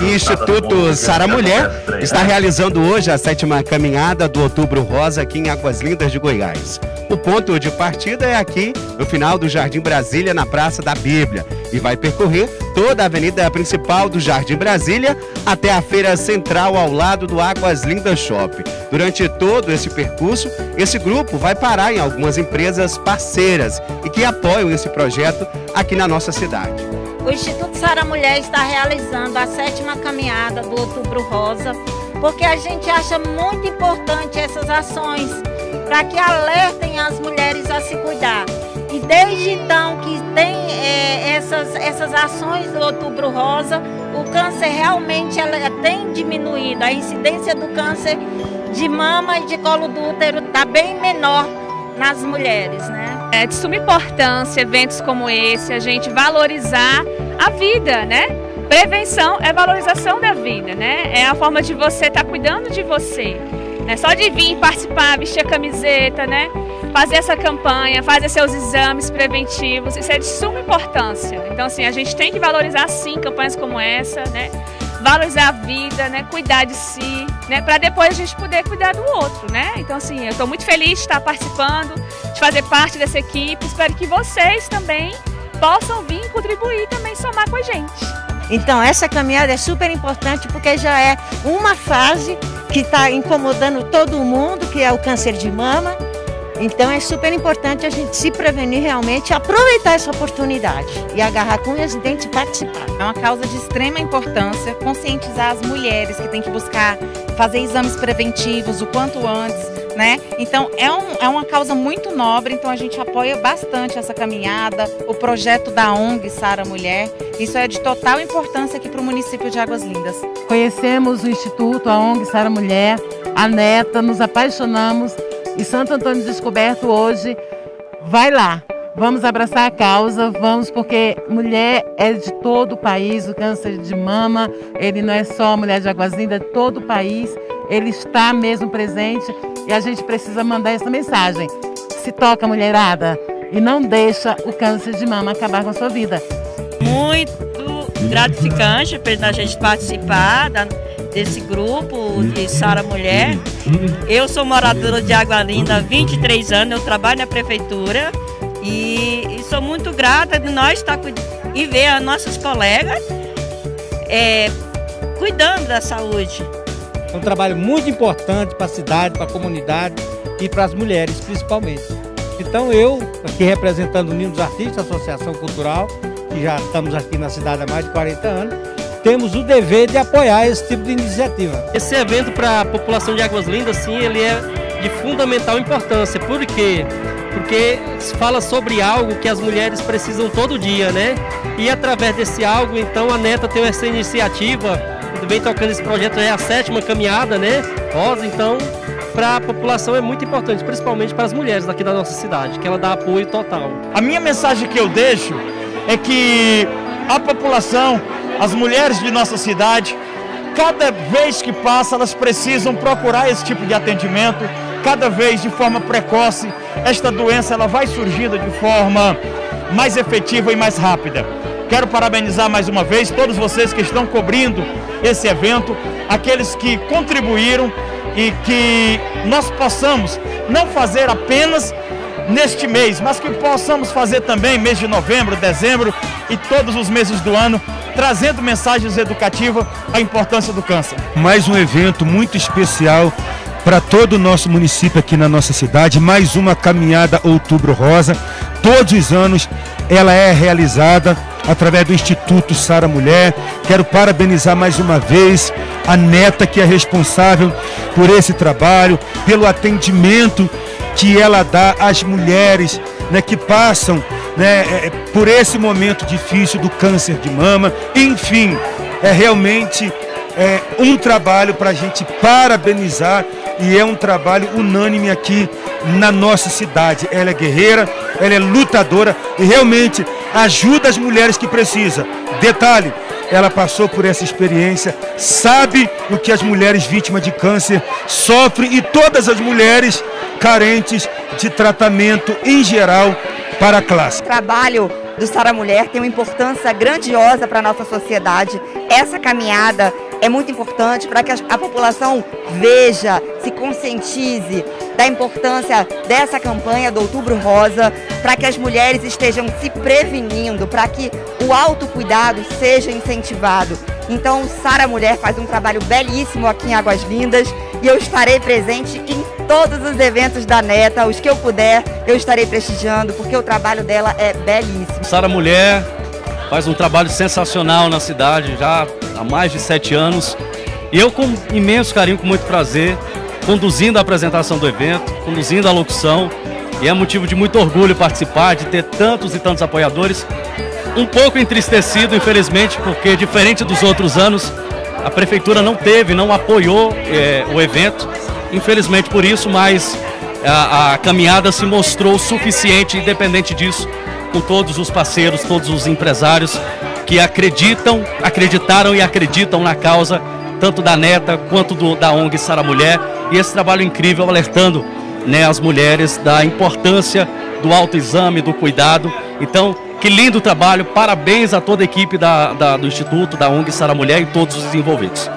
e Instituto Sara Mulher está realizando hoje a 7ª caminhada do Outubro Rosa aqui em Águas Lindas de Goiás. O ponto de partida é aqui no final do Jardim Brasília, na Praça da Bíblia, e vai percorrer toda a avenida principal do Jardim Brasília até a feira central ao lado do Águas Lindas Shopping. Durante todo esse percurso, esse grupo vai parar em algumas empresas parceiras e que apoiam esse projeto aqui na nossa cidade. O Instituto Sara Mulher está realizando a 7ª caminhada do Outubro Rosa, porque a gente acha muito importante essas ações para que alertem as mulheres a se cuidar. E desde então que tem essas ações do Outubro Rosa, o câncer realmente tem diminuído. A incidência do câncer de mama e de colo do útero está bem menor nas mulheres, né? É de suma importância eventos como esse, a gente valorizar a vida, né? Prevenção é valorização da vida, né? É a forma de você estar cuidando de você. Né? Só de vir participar, vestir a camiseta, né? Fazer essa campanha, fazer seus exames preventivos, isso é de suma importância. Então, assim, a gente tem que valorizar, sim, campanhas como essa, né? Valorizar a vida, né? Cuidar de si, né? Para depois a gente poder cuidar do outro, né? Então, assim, eu estou muito feliz de estar participando, de fazer parte dessa equipe. Espero que vocês também possam vir contribuir e também somar com a gente. Então, essa caminhada é super importante porque já é uma fase que está incomodando todo mundo, que é o câncer de mama. Então é super importante a gente se prevenir realmente, aproveitar essa oportunidade e agarrar com os dentes e participar. É uma causa de extrema importância conscientizar as mulheres que têm que buscar fazer exames preventivos o quanto antes, né? Então é uma causa muito nobre, então a gente apoia bastante essa caminhada, o projeto da ONG Sara Mulher. Isso é de total importância aqui para o município de Águas Lindas. Conhecemos o Instituto, a ONG Sara Mulher, a neta, nos apaixonamos. E Santo Antônio Descoberto hoje vai lá, vamos abraçar a causa, vamos, porque mulher é de todo o país, o câncer de mama, ele não é só a mulher de Águas Lindas, é todo o país, ele está mesmo presente e a gente precisa mandar essa mensagem. Se toca, mulherada, e não deixa o câncer de mama acabar com a sua vida. Muito gratificante para a gente participar desse grupo de Sara Mulher. Eu sou moradora de Água Linda há 23 anos, eu trabalho na prefeitura e sou muito grata de nós estar e ver as nossas colegas cuidando da saúde. É um trabalho muito importante para a cidade, para a comunidade e para as mulheres principalmente. Então eu, aqui representando o Ninho dos Artistas, Associação Cultural, que já estamos aqui na cidade há mais de 40 anos, temos o dever de apoiar esse tipo de iniciativa. Esse evento para a população de Águas Lindas, sim, ele é de fundamental importância. Por quê? Porque fala sobre algo que as mulheres precisam todo dia, né? E através desse algo, então, a neta tem essa iniciativa, vem tocando esse projeto, é a 7ª caminhada, né? Rosa, então, para a população é muito importante, principalmente para as mulheres daqui da nossa cidade, que ela dá apoio total. A minha mensagem que eu deixo é que a população, as mulheres de nossa cidade, cada vez que passa, elas precisam procurar esse tipo de atendimento, cada vez de forma precoce. Esta doença ela vai surgindo de forma mais efetiva e mais rápida. Quero parabenizar mais uma vez todos vocês que estão cobrindo esse evento, aqueles que contribuíram e que nós possamos não fazer apenas neste mês, mas que possamos fazer também mês de novembro, dezembro e todos os meses do ano, trazendo mensagens educativas à importância do câncer. Mais um evento muito especial para todo o nosso município aqui na nossa cidade, mais uma caminhada Outubro Rosa. Todos os anos ela é realizada através do Instituto Sara Mulher. Quero parabenizar mais uma vez a neta, que é responsável por esse trabalho, pelo atendimento que ela dá às mulheres, né, que passam, né, por esse momento difícil do câncer de mama. Enfim, é realmente um trabalho para a gente parabenizar e é um trabalho unânime aqui na nossa cidade. Ela é guerreira, ela é lutadora e realmente ajuda as mulheres que precisam. Detalhe, ela passou por essa experiência, sabe o que as mulheres vítimas de câncer sofrem e todas as mulheres carentes de tratamento em geral para a classe. Trabalho do Sara Mulher tem uma importância grandiosa para a nossa sociedade. Essa caminhada é muito importante para que a população veja, se conscientize da importância dessa campanha do Outubro Rosa, para que as mulheres estejam se prevenindo, para que o autocuidado seja incentivado. Então, o Sara Mulher faz um trabalho belíssimo aqui em Águas Lindas e eu estarei presente em todos os eventos da Neta, os que eu puder, eu estarei prestigiando, porque o trabalho dela é belíssimo. Sara Mulher faz um trabalho sensacional na cidade já há mais de 7 anos e eu, com imenso carinho, com muito prazer, conduzindo a apresentação do evento, conduzindo a locução, e é motivo de muito orgulho participar, de ter tantos e tantos apoiadores. Um pouco entristecido, infelizmente, porque diferente dos outros anos, a prefeitura não apoiou o evento, infelizmente por isso, mas a caminhada se mostrou suficiente, independente disso, com todos os parceiros, todos os empresários que acreditaram e acreditam na causa, tanto da Neta quanto da ONG Sara Mulher, e esse trabalho incrível alertando, né, as mulheres da importância do autoexame, do cuidado. Então, que lindo trabalho, parabéns a toda a equipe do Instituto, da ONG Sara Mulher e todos os envolvidos.